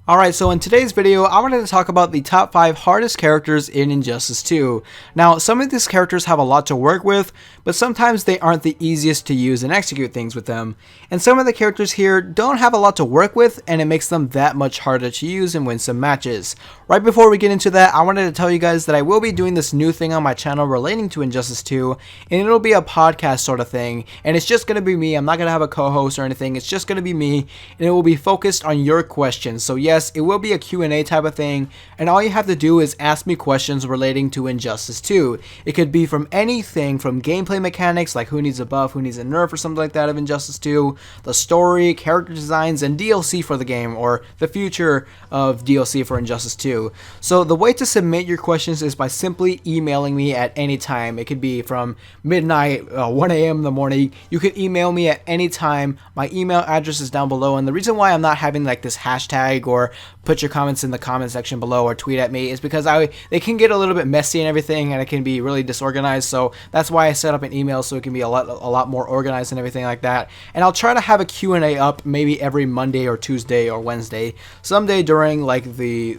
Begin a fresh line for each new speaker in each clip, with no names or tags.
Alright, so in today's video, I wanted to talk about the top 5 hardest characters in Injustice 2. Now, some of these characters have a lot to work with, but sometimes they aren't the easiest to use and execute things with them. And some of the characters here don't have a lot to work with, and it makes them that much harder to use and win some matches. Right before we get into that, I wanted to tell you guys that I will be doing this new thing on my channel relating to Injustice 2, and it'll be a podcast sort of thing, and it's just going to be me. I'm not going to have a co-host or anything, it's just going to be me, and it will be focused on your questions. So yes, it will be a Q&A type of thing, and all you have to do is ask me questions relating to Injustice 2. It could be from anything from gameplay mechanics, like who needs a buff, who needs a nerf, or something like that of Injustice 2, the story, character designs, and DLC for the game, or the future of DLC for Injustice 2. So the way to submit your questions is by simply emailing me at any time. It could be from midnight, 1 a.m. in the morning. You could email me at any time. My email address is down below, and the reason why I'm not having like this hashtag or put your comments in the comment section below or tweet at me is because they can get a little bit messy and everything, and it can be really disorganized. So that's why I set up an email, so it can be a lot more organized and everything like that. And I'll try to have a Q&A up maybe every Monday or Tuesday or Wednesday, someday during like the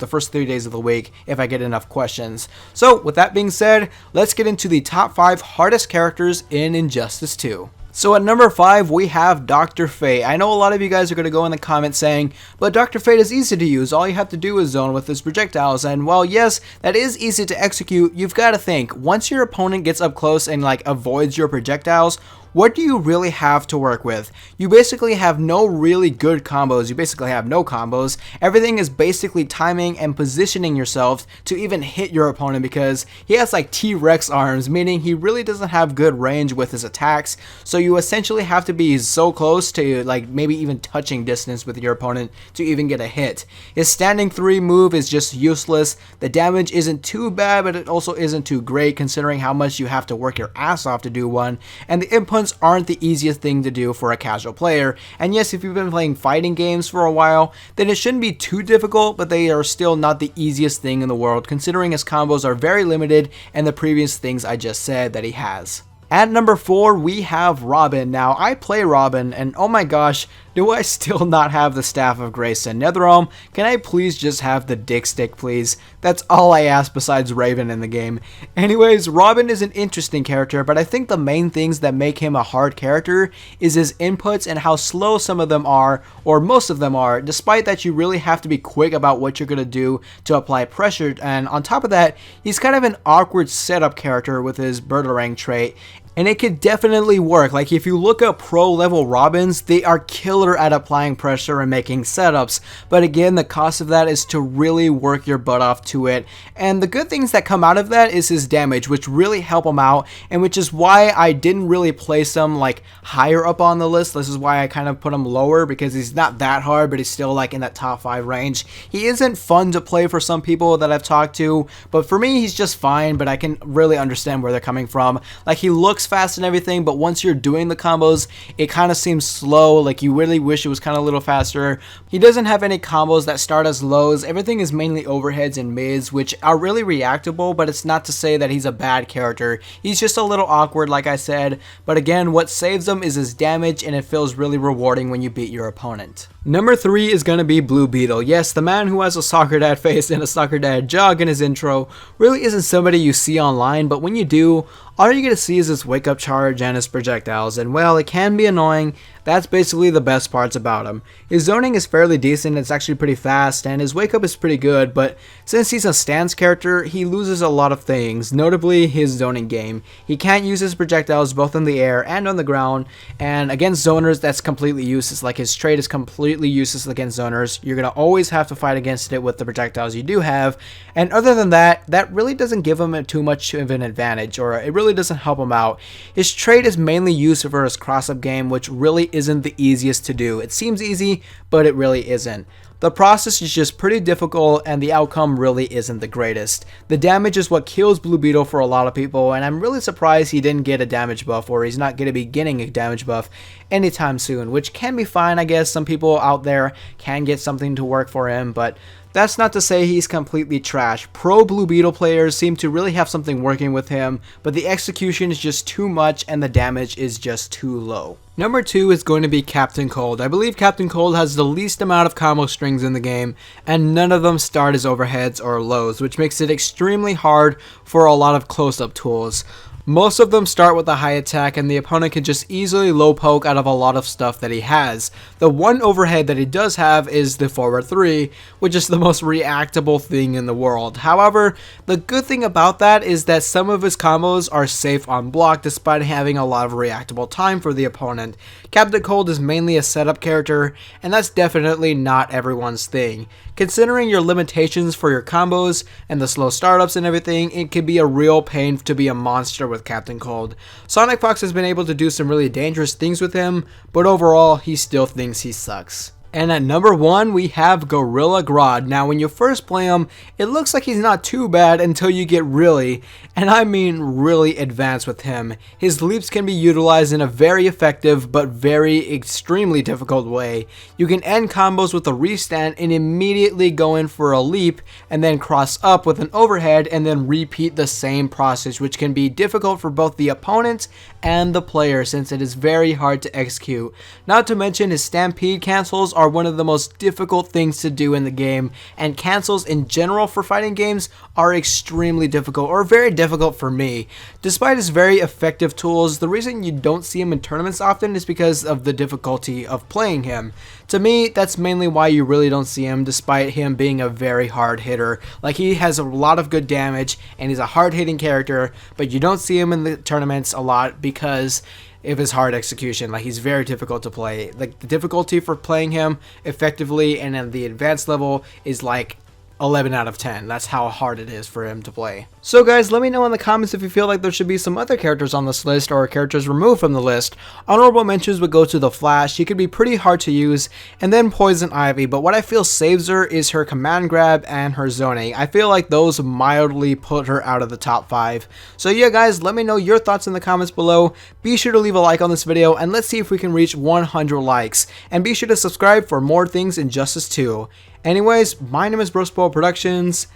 first 3 days of the week, if I get enough questions. So with that being said, let's get into the top 5 hardest characters in Injustice 2. So at number 5, we have Dr. Fate. I know a lot of you guys are going to go in the comments saying, but Dr. Fate is easy to use. All you have to do is zone with his projectiles. And while yes, that is easy to execute, you've got to think, once your opponent gets up close and like avoids your projectiles, what do you really have to work with? You basically have no really good combos. You basically have no combos. Everything is basically timing and positioning yourself to even hit your opponent, because he has like T-Rex arms, meaning he really doesn't have good range with his attacks. So you essentially have to be so close to like maybe even touching distance with your opponent to even get a hit. His standing 3 move is just useless. The damage isn't too bad, but it also isn't too great considering how much you have to work your ass off to do one. And the inputs aren't the easiest thing to do for a casual player. And yes, if you've been playing fighting games for a while, then it shouldn't be too difficult, but they are still not the easiest thing in the world considering his combos are very limited and the previous things I just said that he has. At number 4, we have Robin. Now, I play Robin, and oh my gosh, do I still not have the Staff of Grace and Netherrealm? Can I please just have the Dick Stick, please? That's all I ask besides Raven in the game. Anyways, Robin is an interesting character, but I think the main things that make him a hard character is his inputs and how slow some of them are, or most of them are, despite that you really have to be quick about what you're going to do to apply pressure. And on top of that, he's kind of an awkward setup character with his Bertarang trait. And it could definitely work. Like if you look up pro level Robins, they are killer at applying pressure and making setups. But again, the cost of that is to really work your butt off to it. And the good things that come out of that is his damage, which really help him out. And which is why I didn't really place him like higher up on the list. This is why I kind of put him lower, because he's not that hard, but he's still like in that top 5 range. He isn't fun to play for some people that I've talked to, but for me, he's just fine. But I can really understand where they're coming from. Like he looks fast and everything, but once you're doing the combos, it kind of seems slow. Like you really wish it was kind of a little faster. He doesn't have any combos that start as lows. Everything is mainly overheads and mids, which are really reactable, but it's not to say that he's a bad character. He's just a little awkward, like I said, but again, what saves him is his damage, and it feels really rewarding when you beat your opponent. Number 3 is going to be Blue Beetle. Yes, the man who has a soccer dad face and a soccer dad jog in his intro really isn't somebody you see online, but when you do, all you're going to see is his wake up charge and his projectiles, and well, it can be annoying. That's basically the best parts about him. His zoning is fairly decent, it's actually pretty fast, and his wake up is pretty good, but since he's a stance character, he loses a lot of things, notably his zoning game. He can't use his projectiles both in the air and on the ground, and against zoners, that's completely useless. Like his trait is completely useless against zoners. You're going to always have to fight against it with the projectiles you do have, and other than that, that really doesn't give him too much of an advantage, or it really doesn't help him out. His trait is mainly used for his cross-up game, which really isn't the easiest to do. It seems easy, but it really isn't. The process is just pretty difficult, and the outcome really isn't the greatest. The damage is what kills Blue Beetle for a lot of people, and I'm really surprised he didn't get a damage buff, or he's not going to be getting a damage buff anytime soon, which can be fine, I guess. Some people out there can get something to work for him, but that's not to say he's completely trash. Pro Blue Beetle players seem to really have something working with him, but the execution is just too much and the damage is just too low. Number 2 is going to be Captain Cold. I believe Captain Cold has the least amount of combo strength strings in the game, and none of them start as overheads or lows, which makes it extremely hard for a lot of close-up tools. Most of them start with a high attack, and the opponent can just easily low poke out of a lot of stuff that he has. The one overhead that he does have is the forward 3, which is the most reactable thing in the world. However, the good thing about that is that some of his combos are safe on block despite having a lot of reactable time for the opponent. Captain Cold is mainly a setup character, and that's definitely not everyone's thing. Considering your limitations for your combos and the slow startups and everything, it can be a real pain to be a monster with Captain Cold. Sonic Fox has been able to do some really dangerous things with him, but overall, he still thinks he sucks. And at number 1, we have Gorilla Grodd. Now, when you first play him, it looks like he's not too bad until you get really, and I mean really advanced with him. His leaps can be utilized in a very effective but very extremely difficult way. You can end combos with a restand and immediately go in for a leap and then cross up with an overhead and then repeat the same process, which can be difficult for both the opponent and the player since it is very hard to execute. Not to mention his stampede cancels are one of the most difficult things to do in the game, and cancels in general for fighting games are extremely difficult, or very difficult for me. Despite his very effective tools, the reason you don't see him in tournaments often is because of the difficulty of playing him. To me, that's mainly why you really don't see him, despite him being a very hard hitter. Like, he has a lot of good damage, and he's a hard hitting character, but you don't see him in the tournaments a lot because of his hard execution. Like, he's very difficult to play. Like, the difficulty for playing him effectively and at the advanced level is like 11 out of 10. That's how hard it is for him to play. So guys, let me know in the comments if you feel like there should be some other characters on this list or characters removed from the list. Honorable mentions would go to the Flash. She could be pretty hard to use, and then Poison Ivy, but what I feel saves her is her command grab and her zoning. I feel like those mildly put her out of the top 5. So yeah guys, let me know your thoughts in the comments below. Be sure to leave a like on this video, and let's see if we can reach 100 likes. And be sure to subscribe for more things Injustice 2. Anyways, my name is Brospoil Productions,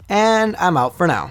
and I'm out for now.